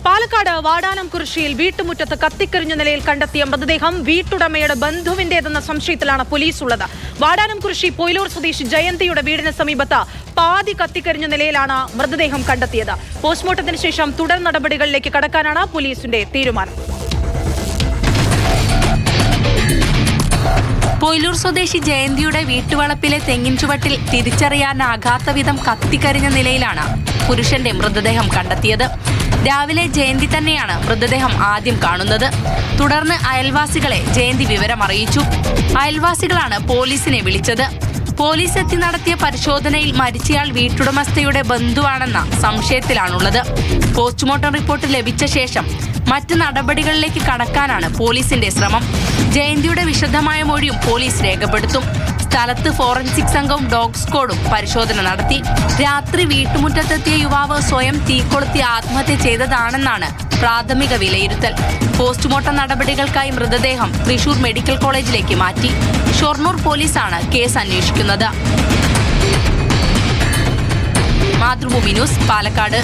പാലക്കാട് വാടാനംകുറിശ്ശിയിൽ വീട്ടുമുറ്റത്ത് കത്തിക്കരിഞ്ഞ നിലയിൽ കണ്ടെത്തിയ മൃതദേഹം വീട്ടുടമയുടെ ബന്ധുവിന്റേതെന്ന സംശയത്തിലാണ് പോലീസ് ഉള്ളത്. വാടാനംകുറിശ്ശി പൊയിലൂർ സ്വദേശി ജയന്തിയുടെ വീടിന് സമീപത്ത് പാതി കത്തിക്കരിഞ്ഞ നിലയിലാണ് മൃതദേഹം കണ്ടെത്തിയത്. പോസ്റ്റ്മോർട്ടത്തിന് ശേഷം തുടർ നടപടികളിലേക്ക് കടക്കാനാണ് പോലീസിന്റെ തീരുമാനം. പൊയിലൂർ സ്വദേശി ജയന്തിയുടെ വീട്ടുവളപ്പിലെ തെങ്ങിൻ ചുവട്ടിൽ തിരിച്ചറിയാനാകാത്ത വിധം കത്തിക്കരിഞ്ഞ നിലയിലാണ് പുരുഷന്റെ മൃതദേഹം കണ്ടെത്തിയത്. രാവിലെ ജയന്തി തന്നെയാണ് മൃതദേഹം ആദ്യം കാണുന്നത്. തുടർന്ന് അയൽവാസികളെ ജയന്തി വിവരമറിയിച്ചു. അയൽവാസികളാണ് പോലീസിനെ വിളിച്ചത്. പോലീസ് എത്തി നടത്തിയ പരിശോധനയിൽ മരിച്ചയാൾ വീട്ടുടമസ്ഥയുടെ ബന്ധുവാണെന്ന സംശയത്തിലാണുള്ളത്. പോസ്റ്റ്മോർട്ടം റിപ്പോർട്ട് ലഭിച്ച ശേഷം മറ്റ് നടപടികളിലേക്ക് കടക്കാനാണ് പോലീസിന്റെ ശ്രമം. ജയന്തിയുടെ വിശദമായ മൊഴിയും പോലീസ് രേഖപ്പെടുത്തും. സ്ഥലത്ത് ഫോറൻസിക് സംഘവും ഡോഗ് സ്ക്വാഡും പരിശോധന നടത്തി. രാത്രി വീട്ടുമുറ്റത്തെത്തിയ യുവാവ് സ്വയം തീകൊളുത്തി ആത്മഹത്യ ചെയ്തതാണെന്നാണ് പ്രാഥമിക വിലയിരുത്തൽ. പോസ്റ്റ്മോർട്ടം നടപടികൾക്കായി മൃതദേഹം തൃശൂർ മെഡിക്കൽ കോളേജിലേക്ക് മാറ്റി. ഷൊർണൂർ പോലീസാണ് കേസ് അന്വേഷിക്കുന്നത്. മാതൃഭൂമി ന്യൂസ്, പാലക്കാട്.